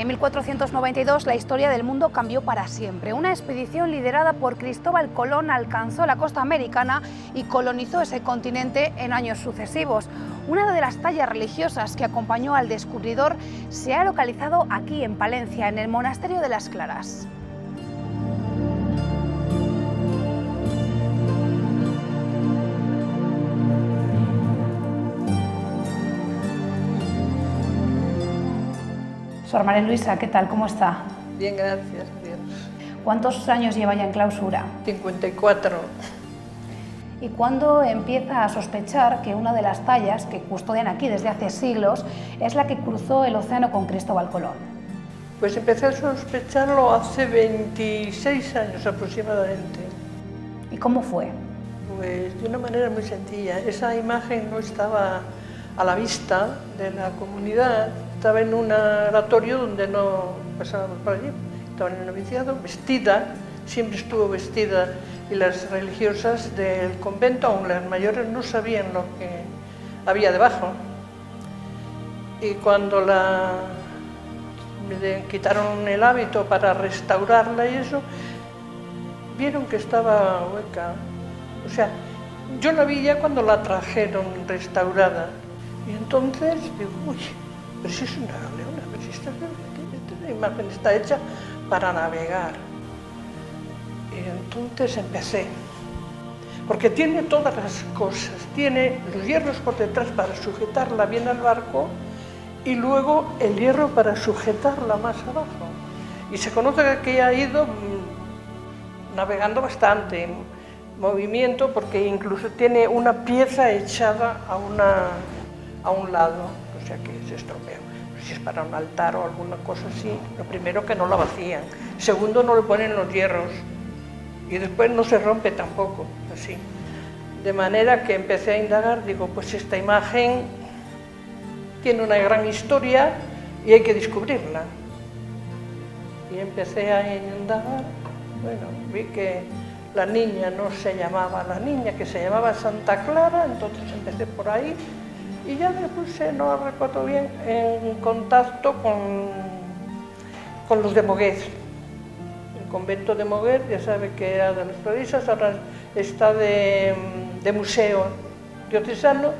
En 1492 la historia del mundo cambió para siempre. Una expedición liderada por Cristóbal Colón alcanzó la costa americana y colonizó ese continente en años sucesivos. Una de las tallas religiosas que acompañó al descubridor se ha localizado aquí en Palencia, en el Monasterio de las Claras. Sor María Luisa, ¿qué tal? ¿Cómo está? Bien, gracias a Dios. ¿Cuántos años lleva ya en clausura? 54. ¿Y cuándo empieza a sospechar que una de las tallas que custodian aquí desde hace siglos es la que cruzó el océano con Cristóbal Colón? Pues empecé a sospecharlo hace 26 años aproximadamente. ¿Y cómo fue? Pues de una manera muy sencilla. Esa imagen no estaba a la vista de la comunidad, estaba en un oratorio donde no pasábamos por allí, estaba en el noviciado, vestida, siempre estuvo vestida, y las religiosas del convento, aun las mayores, no sabían lo que había debajo. Y cuando me quitaron el hábito para restaurarla y eso, vieron que estaba hueca. O sea, yo la vi ya cuando la trajeron restaurada. Y entonces digo, uy, pero si es una leona, pero si esta imagen está hecha para navegar. Y entonces empecé, porque tiene todas las cosas, tiene los hierros por detrás para sujetarla bien al barco y luego el hierro para sujetarla más abajo. Y se conoce que ha ido navegando bastante en movimiento, porque incluso tiene una pieza echada a un lado, o sea que se estropeó. Si es para un altar o alguna cosa así, lo primero que no la vacían, segundo no le ponen los hierros y después no se rompe tampoco, así. De manera que empecé a indagar, digo, pues esta imagen tiene una gran historia y hay que descubrirla. Y empecé a indagar, bueno, vi que la niña no se llamaba la niña, que se llamaba Santa Clara, entonces empecé por ahí. Y ya me puse, no recuerdo bien, en contacto con los de Moguer. El convento de Moguer, ya sabe que era de los clarisas, ahora está de museo diocesano,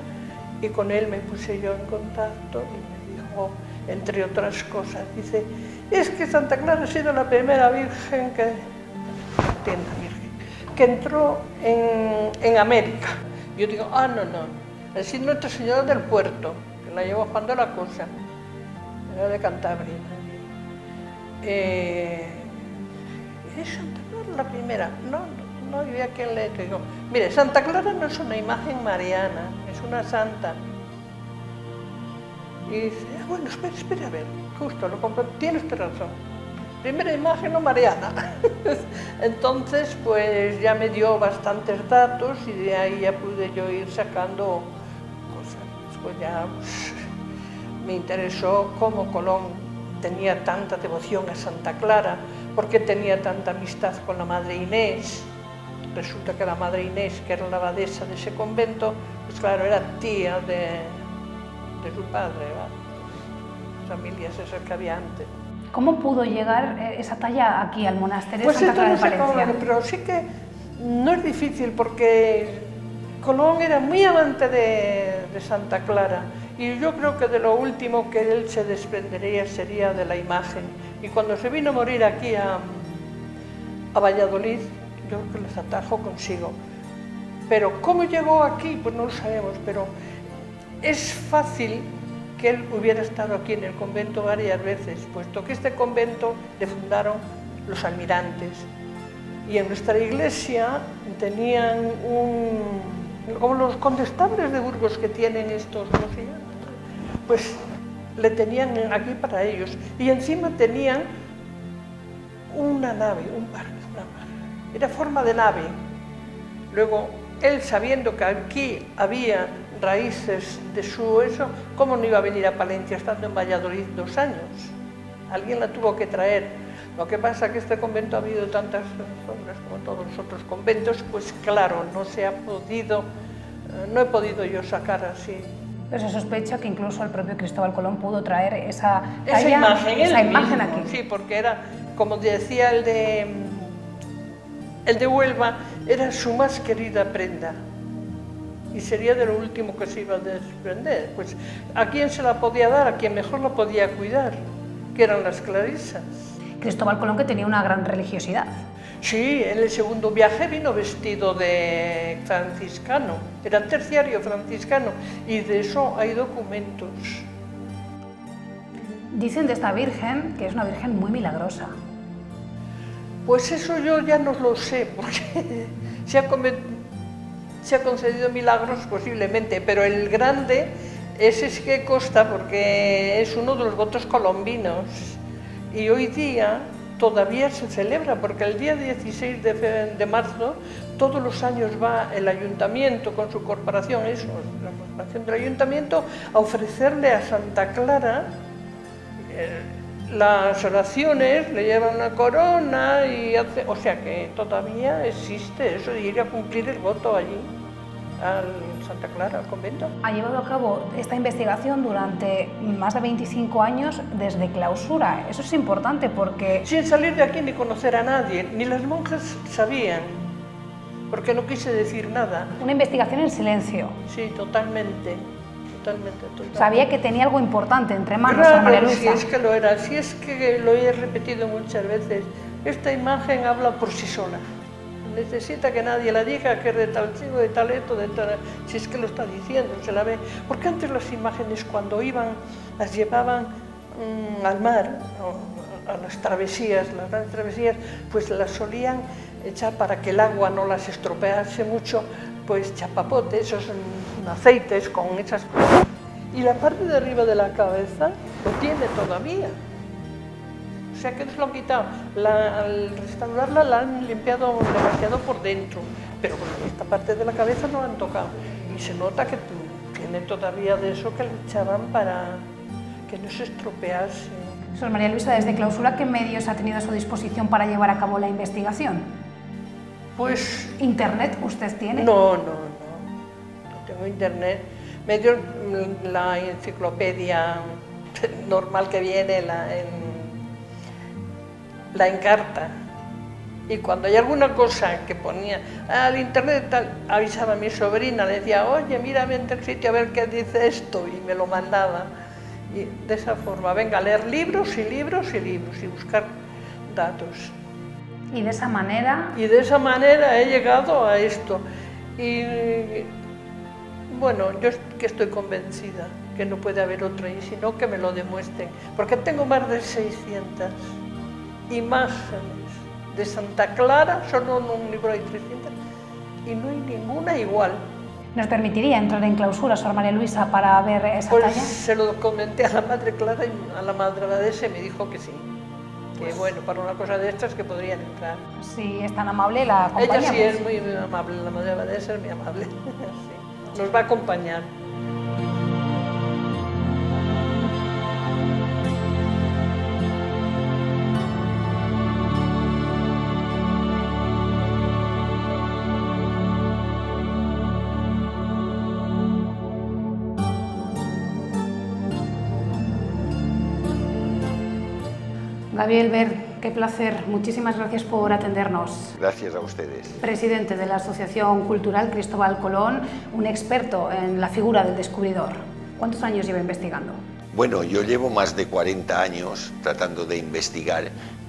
y con él me puse yo en contacto y me dijo, entre otras cosas, dice, es que Santa Clara ha sido la primera virgen que entró en América. Yo digo, no. Es decir, Nuestra Señora del Puerto, que la llevó Juan de la Cosa, era de Cantabria. ¿Es Santa Clara la primera? No había quien le digo. Mire, Santa Clara no es una imagen mariana, es una santa. Y dice, bueno, espera a ver, justo, lo comprendo, tiene usted razón. Primera imagen no mariana. Entonces, pues ya me dio bastantes datos y de ahí ya pude yo ir sacando cosas. Después ya me interesó cómo Colón tenía tanta devoción a Santa Clara, por qué tenía tanta amistad con la Madre Inés. Resulta que la Madre Inés, que era la abadesa de ese convento, pues claro, era tía de su padre, las familias esas que había antes. ¿Cómo pudo llegar esa talla aquí al monasterio de Pues Santa Clara de esto no sé Palencia? cómo, pero sí que no es difícil, porque Colón era muy amante de Santa Clara, y yo creo que de lo último que él se desprendería sería de la imagen. Y cuando se vino a morir aquí a Valladolid, yo creo que les atrajo consigo. Pero cómo llegó aquí, pues no lo sabemos, pero es fácil que él hubiera estado aquí en el convento varias veces, puesto que este convento le fundaron los almirantes. Y en nuestra iglesia tenían como los condestables de Burgos que tienen estos, ¿cómo se llama? Pues le tenían aquí para ellos. Y encima tenían una nave, un barco, era forma de nave. Luego, él, sabiendo que aquí había raíces de su eso, ¿cómo no iba a venir a Palencia estando en Valladolid 2 años? Alguien la tuvo que traer. Lo que pasa es que este convento ha habido tantas sombras como todos los otros conventos, pues claro, no he podido yo sacar así Pero se sospecha que incluso el propio Cristóbal Colón pudo traer esa imagen aquí. Sí, porque era, como decía el de Huelva, era su más querida prenda y sería de lo último que se iba a desprender. Pues a quién se la podía dar, a quien mejor la podía cuidar, que eran las clarisas. Cristóbal Colón, que tenía una gran religiosidad. Sí, en el segundo viaje vino vestido de franciscano, era terciario franciscano, y de eso hay documentos. Dicen de esta Virgen que es una Virgen muy milagrosa. Pues eso yo ya no lo sé, porque se ha concedido milagros posiblemente, pero el grande, ese es que consta porque es uno de los votos colombinos, y hoy día todavía se celebra, porque el día 16 de marzo todos los años va el ayuntamiento con su corporación, la corporación del ayuntamiento, a ofrecerle a Santa Clara las oraciones, le llevan una corona y hace, o sea que todavía existe eso de ir a cumplir el voto allí, al Santa Clara, al convento. Ha llevado a cabo esta investigación durante más de 25 años desde clausura. Eso es importante porque... Sin salir de aquí ni conocer a nadie, ni las monjas sabían, porque no quise decir nada. Una investigación en silencio. Sí, totalmente. Sabía que tenía algo importante entre manos, claro, María Luisa. Si es que lo era, si es que lo he repetido muchas veces, esta imagen habla por sí sola. Necesita que nadie la diga, que es de tal chico, de tal esto, de tal... Si es que lo está diciendo, se la ve. Porque antes las imágenes cuando iban, las llevaban al mar, a las grandes travesías, pues las solían echar para que el agua no las estropease mucho, pues chapapotes, esos aceites con esas... Y la parte de arriba de la cabeza lo tiene todavía. O sea que no se lo han quitado. Al restaurarla la han limpiado demasiado por dentro, pero bueno, esta parte de la cabeza no la han tocado. Y se nota que tiene todavía de eso que le echaban para que no se estropease. Sor María Luisa, desde clausura, ¿qué medios ha tenido a su disposición para llevar a cabo la investigación? Pues... ¿Internet usted tiene? No tengo internet. Medios, la enciclopedia normal que viene, la encarta. Y cuando hay alguna cosa que ponía al internet, tal, avisaba a mi sobrina, le decía, oye, mírame en tal sitio a ver qué dice esto, y me lo mandaba. Y de esa forma, venga, a leer libros y libros y libros y buscar datos. Y de esa manera... Y de esa manera he llegado a esto. Y bueno, yo que estoy convencida que no puede haber otra y sino que me lo demuestren. Porque tengo más de 600 imágenes de Santa Clara, solo en un libro hay 300, y no hay ninguna igual. ¿Nos permitiría entrar en clausura, Sor María Luisa, para ver esa pues talla? Se lo comenté a la Madre Clara y a la Madre Abadesa y me dijo que sí. Que bueno, para una cosa de estas que podrían entrar. Si es tan amable, la acompañamos. Ella sí es muy amable, la Madre Abadesa es muy amable. Sí. Nos va a acompañar. Gabriel Ver, qué placer. Muchísimas gracias por atendernos. Gracias a ustedes. Presidente de la Asociación Cultural Cristóbal Colón, un experto en la figura del descubridor. ¿Cuántos años lleva investigando? Bueno, yo llevo más de 40 años tratando de investigar.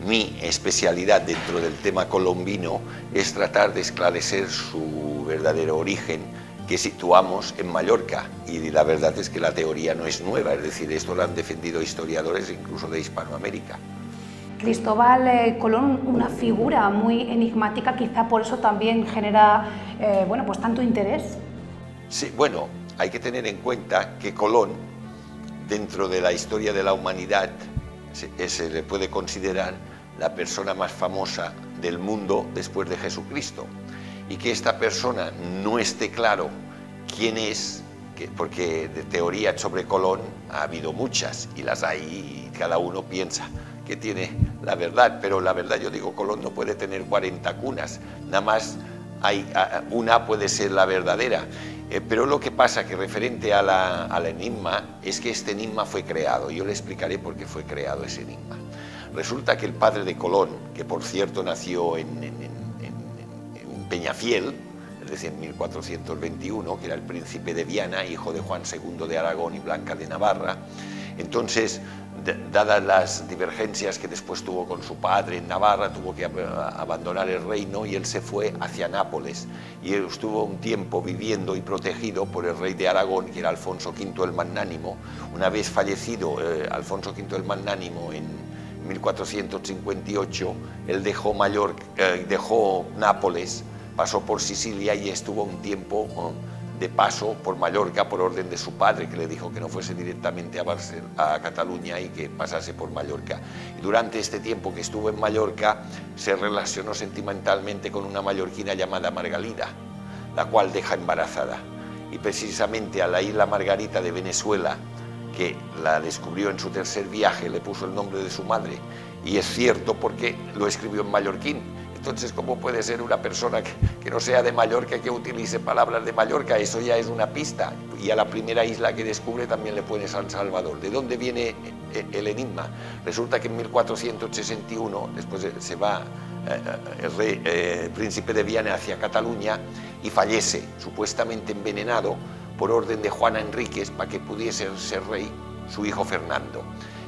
Mi especialidad dentro del tema colombino es tratar de esclarecer su verdadero origen, que situamos en Mallorca, y la verdad es que la teoría no es nueva, es decir, esto lo han defendido historiadores incluso de Hispanoamérica. Cristóbal Colón, una figura muy enigmática, quizá por eso también genera bueno, pues tanto interés. Sí, bueno, hay que tener en cuenta que Colón, dentro de la historia de la humanidad, se le puede considerar la persona más famosa del mundo después de Jesucristo, y que esta persona no esté claro quién es, porque de teorías sobre Colón ha habido muchas y las hay y cada uno piensa que tiene la verdad, pero la verdad, yo digo, Colón no puede tener 40 cunas, nada más una puede ser la verdadera. Pero lo que pasa que referente al enigma es que este enigma fue creado. Yo le explicaré por qué fue creado ese enigma. Resulta que el padre de Colón, que por cierto nació en Peñafiel, es decir, en 1421, que era el príncipe de Viana, hijo de Juan II de Aragón y Blanca de Navarra. Entonces, dadas las divergencias que después tuvo con su padre en Navarra, tuvo que abandonar el reino y él se fue hacia Nápoles. Y él estuvo un tiempo viviendo y protegido por el rey de Aragón, que era Alfonso V el Magnánimo. Una vez fallecido Alfonso V el Magnánimo en 1458, él dejó Nápoles, pasó por Sicilia y estuvo un tiempo de paso por Mallorca por orden de su padre, que le dijo que no fuese directamente a Cataluña y que pasase por Mallorca. Y durante este tiempo que estuvo en Mallorca se relacionó sentimentalmente con una mallorquina llamada Margalida, la cual deja embarazada. Y precisamente a la isla Margarita de Venezuela, que la descubrió en su tercer viaje, le puso el nombre de su madre. Y es cierto porque lo escribió en mallorquín. Entonces, ¿cómo puede ser una persona que no sea de Mallorca que utilice palabras de Mallorca? Eso ya es una pista. Y a la primera isla que descubre también le pone San Salvador. ¿De dónde viene el enigma? Resulta que en 1461, después se va el príncipe de Viana hacia Cataluña y fallece, supuestamente envenenado, por orden de Juana Enríquez, para que pudiese ser rey su hijo Fernando.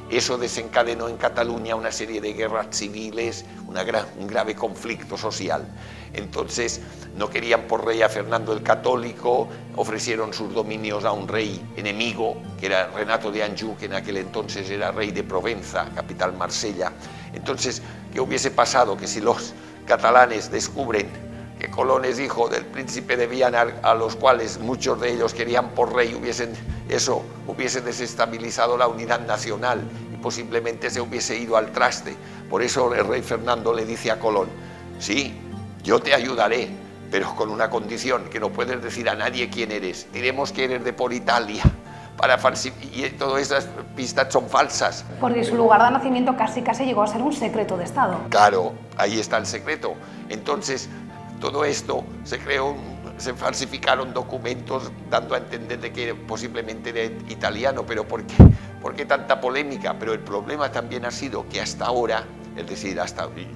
Eso desencadenó en Cataluña una serie de guerras civiles, un grave conflicto social. Entonces no querían por rey a Fernando el Católico, ofrecieron sus dominios a un rey enemigo, que era Renato de Anjou, que en aquel entonces era rey de Provenza, capital Marsella. Entonces, ¿qué hubiese pasado? Que si los catalanes descubren que Colón es hijo del príncipe de Viana, a los cuales muchos de ellos querían por rey, hubiese desestabilizado la unidad nacional y posiblemente se hubiese ido al traste. Por eso el rey Fernando le dice a Colón: sí, yo te ayudaré, pero con una condición, que no puedes decir a nadie quién eres. Diremos que eres de por Italia, y todas esas pistas son falsas. Porque su lugar de nacimiento casi llegó a ser un secreto de Estado. Claro, ahí está el secreto. Entonces, todo esto se falsificaron documentos dando a entender de que posiblemente era italiano, pero ¿por qué tanta polémica? Pero el problema también ha sido que hasta ahora, es decir,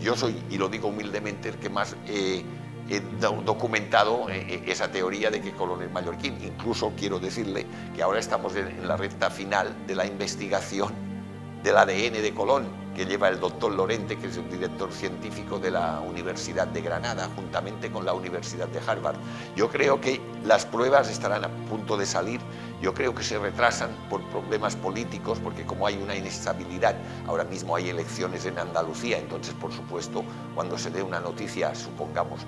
yo soy, y lo digo humildemente, el que más he documentado esa teoría de que Colón es mallorquín. Incluso quiero decirle que ahora estamos en la recta final de la investigación del ADN de Colón, que lleva el doctor Lorente, que es el director científico de la Universidad de Granada, juntamente con la Universidad de Harvard. Yo creo que las pruebas estarán a punto de salir. Yo creo que se retrasan por problemas políticos, porque como hay una inestabilidad, ahora mismo hay elecciones en Andalucía, entonces, por supuesto, cuando se dé una noticia, supongamos,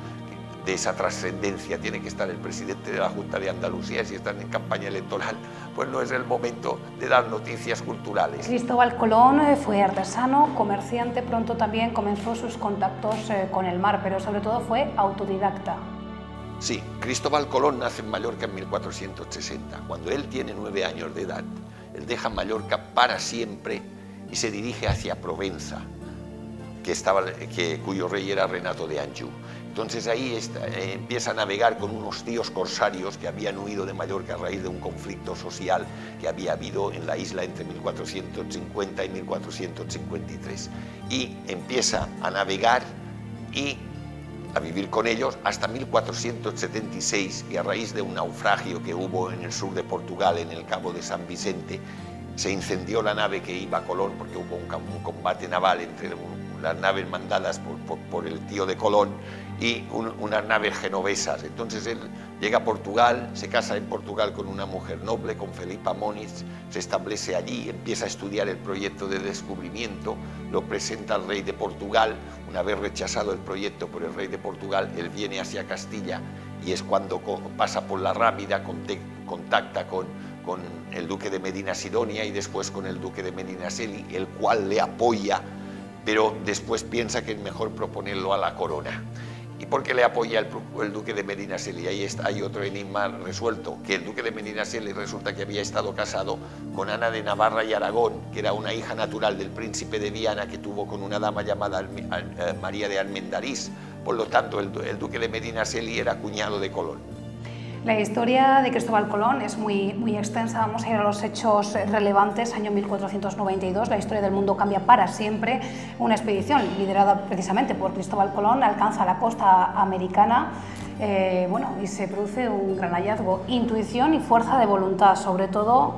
de esa trascendencia, tiene que estar el presidente de la Junta de Andalucía. Si están en campaña electoral, pues no es el momento de dar noticias culturales. Cristóbal Colón fue artesano, comerciante, pronto también comenzó sus contactos con el mar, pero sobre todo fue autodidacta. Sí, Cristóbal Colón nace en Mallorca en 1460. Cuando él tiene 9 años de edad, él deja Mallorca para siempre y se dirige hacia Provenza, cuyo rey era Renato de Anjou. Entonces ahí empieza a navegar con unos tíos corsarios que habían huido de Mallorca a raíz de un conflicto social que había habido en la isla entre 1450 y 1453. Y empieza a navegar y a vivir con ellos hasta 1476, y a raíz de un naufragio que hubo en el sur de Portugal, en el Cabo de San Vicente, se incendió la nave que iba a Colón, porque hubo un combate naval entre las naves mandadas por el tío de Colón y unas naves genovesas. Entonces él llega a Portugal, se casa en Portugal con una mujer noble, con Felipa Moniz, se establece allí, empieza a estudiar el proyecto de descubrimiento, lo presenta al rey de Portugal. Una vez rechazado el proyecto por el rey de Portugal, él viene hacia Castilla y es cuando pasa por la Rábida, contacta con el duque de Medina Sidonia y después con el duque de Medinaceli, el cual le apoya, pero después piensa que es mejor proponerlo a la corona. ¿Y por qué le apoya el duque de Medinaceli? Ahí hay otro enigma resuelto, que el duque de Medinaceli resulta que había estado casado con Ana de Navarra y Aragón, que era una hija natural del príncipe de Viana, que tuvo con una dama llamada María de Almendarís. Por lo tanto, el duque de Medinaceli era cuñado de Colón. La historia de Cristóbal Colón es muy extensa. Vamos a ir a los hechos relevantes. Año 1492, la historia del mundo cambia para siempre. Una expedición liderada precisamente por Cristóbal Colón alcanza la costa americana y se produce un gran hallazgo. Intuición y fuerza de voluntad, sobre todo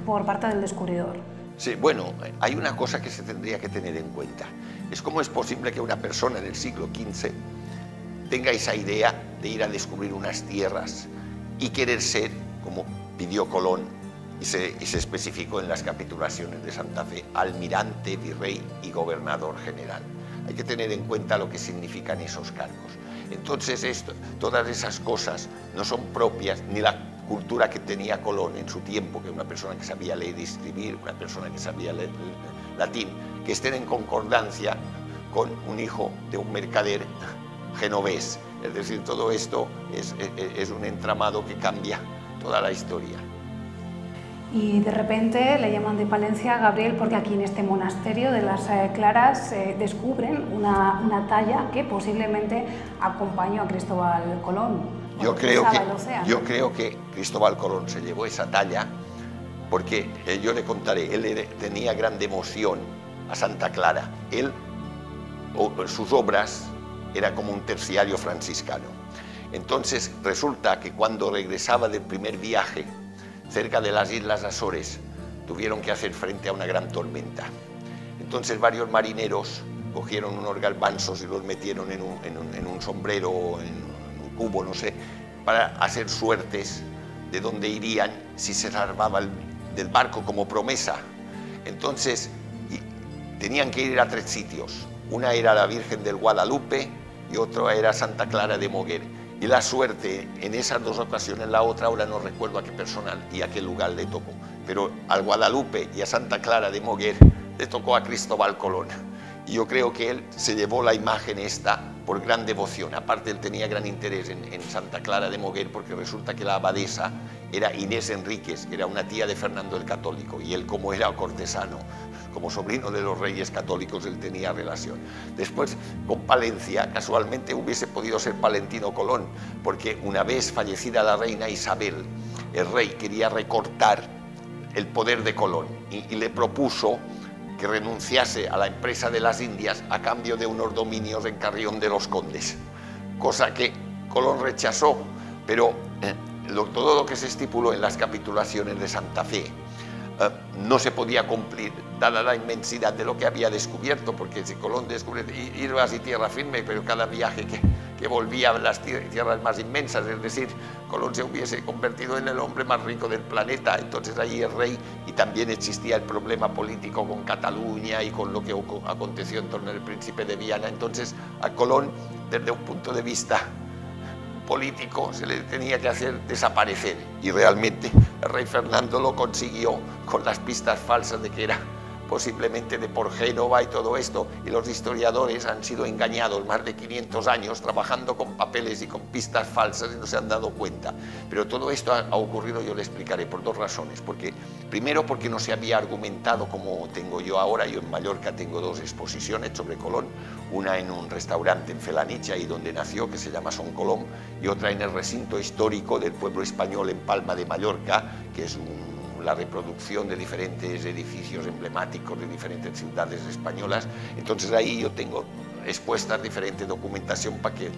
por parte del descubridor. Sí, bueno, hay una cosa que se tendría que tener en cuenta. Es cómo es posible que una persona en el siglo XV tenga esa idea de ir a descubrir unas tierras y querer ser, como pidió Colón y se especificó en las capitulaciones de Santa Fe, almirante, virrey y gobernador general. Hay que tener en cuenta lo que significan esos cargos. Entonces, todas esas cosas no son propias ni la cultura que tenía Colón en su tiempo, que una persona que sabía leer y escribir, una persona que sabía leer latín, que estén en concordancia con un hijo de un mercader genovés. Es decir, todo esto es un entramado que cambia toda la historia. Y de repente le llaman de Palencia a Gabriel porque aquí en este monasterio de las Claras descubren una talla que posiblemente acompañó a Cristóbal Colón. Yo creo que Cristóbal Colón se llevó esa talla porque yo le contaré, él tenía gran devoción a Santa Clara. Sus obras era como un terciario franciscano. Entonces resulta que cuando regresaba del primer viaje cerca de las Islas Azores tuvieron que hacer frente a una gran tormenta. Entonces varios marineros cogieron unos garbanzos y los metieron en un sombrero o en un cubo, no sé, para hacer suertes de dónde irían si se salvaba del barco como promesa. Entonces tenían que ir a 3 sitios. Una era la Virgen del Guadalupe y otra era Santa Clara de Moguer. Y la suerte en esas 2 ocasiones, la otra ahora no recuerdo a qué personal y a qué lugar le tocó, pero al Guadalupe y a Santa Clara de Moguer le tocó a Cristóbal Colón. Y yo creo que él se llevó la imagen esta por gran devoción. Aparte, él tenía gran interés en Santa Clara de Moguer porque resulta que la abadesa era Inés Enríquez, que era una tía de Fernando el Católico, y él, como era cortesano, como sobrino de los reyes católicos, él tenía relación. Después, con Palencia, casualmente hubiese podido ser Palentino Colón, porque una vez fallecida la reina Isabel, el rey quería recortar el poder de Colón y le propuso que renunciase a la empresa de las Indias a cambio de unos dominios en Carrión de los Condes, cosa que Colón rechazó, pero todo lo que se estipuló en las capitulaciones de Santa Fe no se podía cumplir, dada la inmensidad de lo que había descubierto, porque si Colón descubre hierbas y tierra firme, pero cada viaje que volvía a las tierras más inmensas, es decir, Colón se hubiese convertido en el hombre más rico del planeta. Entonces allí el rey, y también existía el problema político con Cataluña y con lo que aconteció en torno al príncipe de Viana. Entonces a Colón, desde un punto de vista político, se le tenía que hacer desaparecer, y realmente el rey Fernando lo consiguió con las pistas falsas de que era posiblemente de por Génova y todo esto, y los historiadores han sido engañados más de 500 años trabajando con papeles y con pistas falsas y no se han dado cuenta. Pero todo esto ha ocurrido, yo le explicaré, por 2 razones. Primero, porque no se había argumentado como tengo yo ahora. Yo en Mallorca tengo 2 exposiciones sobre Colón, una en un restaurante en Felanitx, ahí donde nació, que se llama Son Colom, y otra en el recinto histórico del pueblo español en Palma de Mallorca, que es la reproducción de diferentes edificios emblemáticos de diferentes ciudades españolas. Entonces ahí yo tengo expuestas diferente documentación para que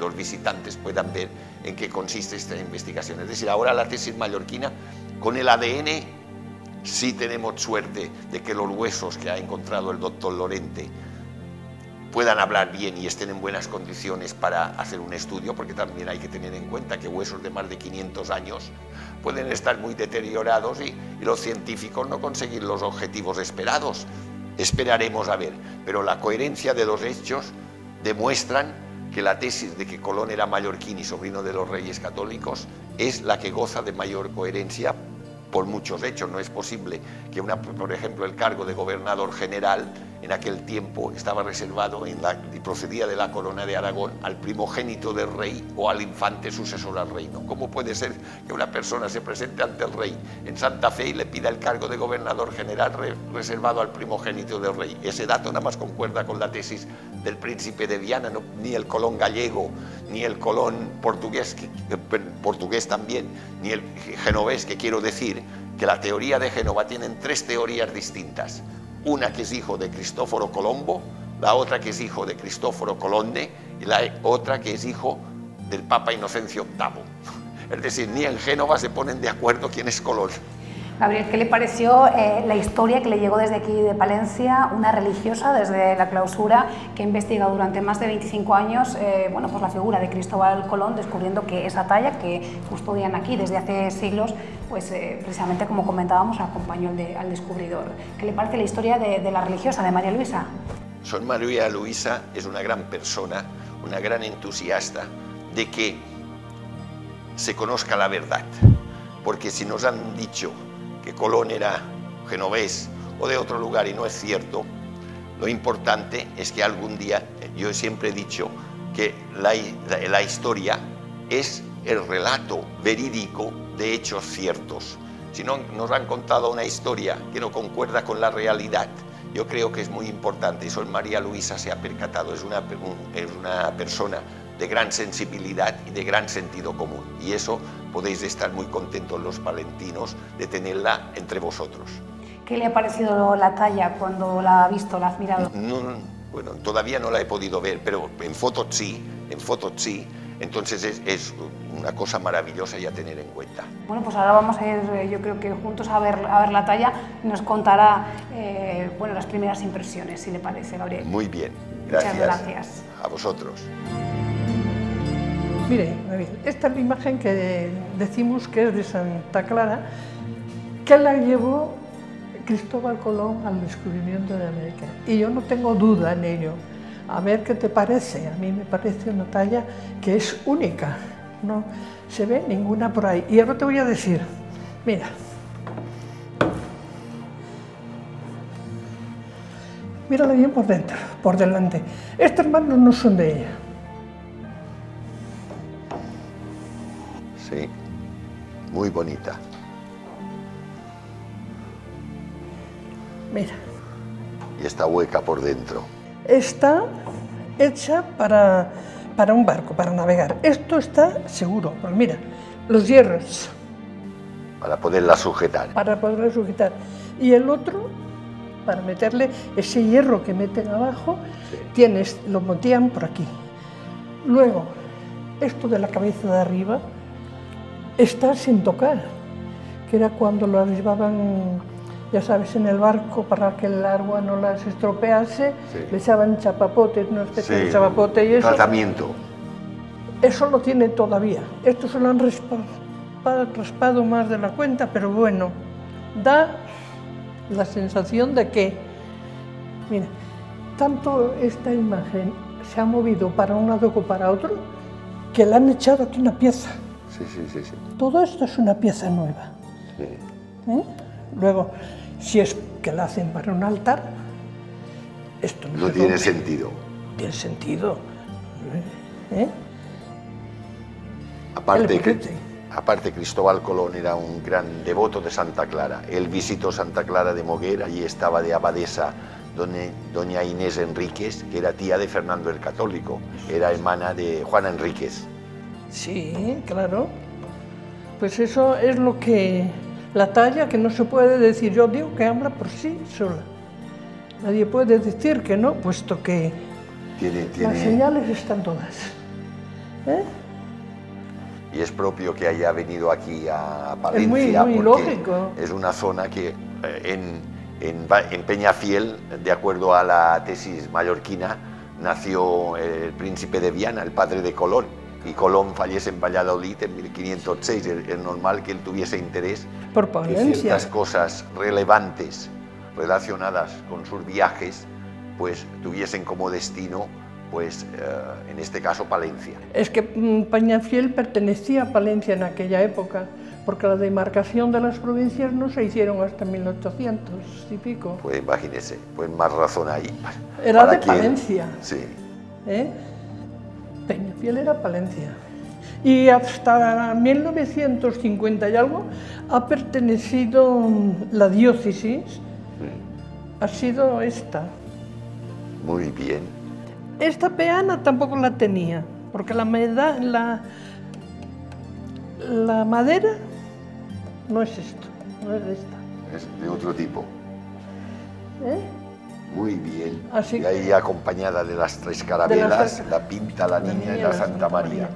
los visitantes puedan ver en qué consiste esta investigación. Es decir, ahora la tesis mallorquina, con el ADN, sí tenemos suerte de que los huesos que ha encontrado el doctor Lorente puedan hablar bien y estén en buenas condiciones para hacer un estudio, porque también hay que tener en cuenta que huesos de más de 500 años pueden estar muy deteriorados y los científicos no conseguir los objetivos esperados. Esperaremos a ver, pero la coherencia de los hechos demuestran que la tesis de que Colón era mallorquín y sobrino de los reyes católicos es la que goza de mayor coherencia por muchos hechos. No es posible que, por ejemplo, el cargo de gobernador general en aquel tiempo estaba reservado y procedía de la corona de Aragón al primogénito del rey o al infante sucesor al reino. ¿Cómo puede ser que una persona se presente ante el rey en Santa Fe y le pida el cargo de gobernador general reservado al primogénito del rey? Ese dato nada más concuerda con la tesis del príncipe de Viana, no, ni el Colón gallego, ni el Colón portugués, portugués también, ni el genovés, que quiero decir que la teoría de Génova tienen tres teorías distintas. Una que es hijo de Cristóforo Colombo, la otra que es hijo de Cristóforo Colonne y la otra que es hijo del Papa Inocencio VIII. Es decir, ni en Génova se ponen de acuerdo quién es Colón. Gabriel, ¿qué le pareció la historia que le llegó desde aquí de Palencia, una religiosa desde la clausura que ha investigado durante más de 25 años bueno, pues la figura de Cristóbal Colón, descubriendo que esa talla que custodian aquí desde hace siglos, pues precisamente como comentábamos, acompañó al descubridor? ¿Qué le parece la historia de la religiosa, de María Luisa? Sor María Luisa es una gran persona, una gran entusiasta de que se conozca la verdad, porque si nos han dicho que Colón era genovés o de otro lugar y no es cierto, lo importante es que algún día, yo siempre he dicho que la historia es el relato verídico de hechos ciertos. Si no nos han contado una historia que no concuerda con la realidad, yo creo que es muy importante, y Sor María Luisa se ha percatado, es una persona de gran sensibilidad y de gran sentido común, y eso podéis estar muy contentos los palentinos de tenerla entre vosotros. ¿Qué le ha parecido la talla cuando la ha visto, la ha admirado? Bueno, todavía no la he podido ver, pero en fotos sí, entonces es una cosa maravillosa y a tener en cuenta. Bueno, pues ahora vamos a ir, yo creo que juntos a ver la talla, y nos contará bueno, las primeras impresiones, si le parece, Gabriel. Muy bien, gracias. Muchas gracias. A vosotros. Mire, Gabriel, esta es la imagen que decimos que es de Santa Clara, que la llevó Cristóbal Colón al descubrimiento de América. Y yo no tengo duda en ello. A ver qué te parece. A mí me parece una talla que es única. No se ve ninguna por ahí. Y ahora te voy a decir, mira. Mírala bien por dentro, por delante. Estas manos no son de ella. Sí, muy bonita. Mira. Y está hueca por dentro. Está hecha para un barco, para navegar. Esto está seguro, porque mira, los hierros. Para poderla sujetar. Para poderla sujetar. Y el otro, para meterle ese hierro que meten abajo, sí. Lo metían por aquí. Luego, esto de la cabeza de arriba está sin tocar, que era cuando lo llevaban, ya sabes, en el barco para que el agua no las estropease, sí. Le echaban chapapote, una especie de chapapote y eso. Tratamiento. Eso lo tiene todavía. Esto se lo han raspado más de la cuenta, pero bueno, da la sensación de que, mira, tanto esta imagen se ha movido para un lado como para otro, que le han echado aquí una pieza. Sí. Todo esto es una pieza nueva. Sí. Luego, si es que la hacen para un altar, esto no tiene sentido. Tiene sentido. Aparte, Cristóbal Colón era un gran devoto de Santa Clara. Él visitó Santa Clara de Moguer, allí estaba de abadesa doña Inés Enríquez, que era tía de Fernando el Católico, era hermana de Juana Enríquez. Sí, claro. Pues eso es lo que... La talla que no se puede decir, yo digo que habla por sí sola. Nadie puede decir que no, puesto que las señales están todas. Y es propio que haya venido aquí a Palencia, es muy lógico. Es una zona que en Peñafiel, de acuerdo a la tesis mallorquina, nació el príncipe de Viana, el padre de Colón. Y Colón fallece en Valladolid en 1506, es normal que él tuviese interés por que ciertas cosas relevantes relacionadas con sus viajes pues tuviesen como destino, pues en este caso Palencia. Es que Peñafiel pertenecía a Palencia en aquella época, porque la demarcación de las provincias no se hicieron hasta 1800 y pico. Pues imagínese, pues más razón ahí. Era de Palencia. Sí. Peñafiel era Palencia. Y hasta 1950 y algo ha pertenecido la diócesis, ha sido esta. Muy bien. Esta peana tampoco la tenía, porque la madera no es esto, no es de esta. Es de otro tipo. Muy bien. Así y ahí acompañada de las tres carabelas, la Pinta, la Niña y la Santa María.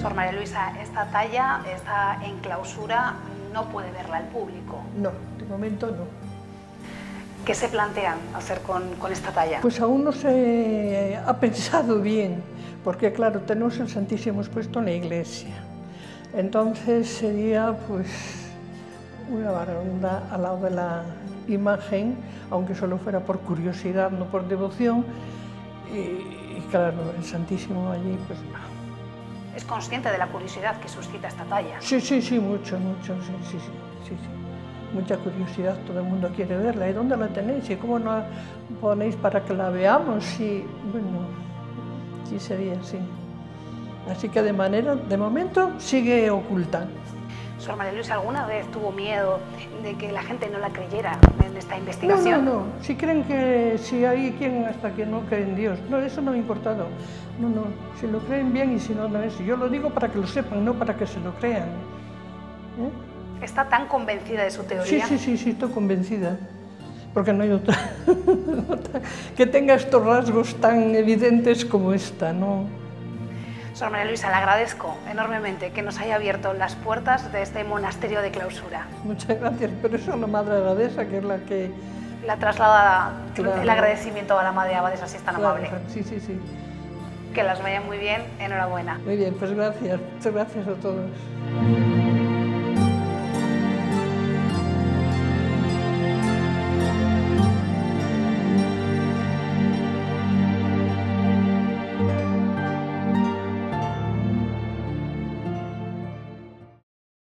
Sor María Luisa, esta talla está en clausura, no puede verla el público. No, de momento no. ¿Qué se plantean hacer con esta talla? Pues aún no se ha pensado bien, porque claro, tenemos el Santísimo expuesto en la iglesia. Entonces sería pues una baranda al lado de la imagen, aunque solo fuera por curiosidad, no por devoción, y claro, el Santísimo allí pues no. ¿Es consciente de la curiosidad que suscita esta talla? Sí, mucho, sí. Mucha curiosidad, todo el mundo quiere verla. ¿Y dónde la tenéis? ¿Y cómo no la ponéis para que la veamos? Y bueno, sí sería así. Así que de momento sigue oculta. Sor María Luisa, ¿alguna vez tuvo miedo de que la gente no la creyera en esta investigación? No. Si creen que si hay quien hasta que no cree en Dios, no, eso no me ha importado. No, si lo creen bien y si no, no es. Yo lo digo para que lo sepan, no para que se lo crean. ¿Está tan convencida de su teoría? Sí, estoy convencida. Porque no hay otra que tenga estos rasgos tan evidentes como esta, ¿no? Sor María Luisa, le agradezco enormemente que nos haya abierto las puertas de este monasterio de clausura. Muchas gracias, pero eso es la Madre Abadesa, que es la que... La traslada claro. El agradecimiento a la Madre Abadesa, si es tan amable. Sí. Que las vaya muy bien, enhorabuena. Muy bien, pues gracias. Muchas gracias a todos.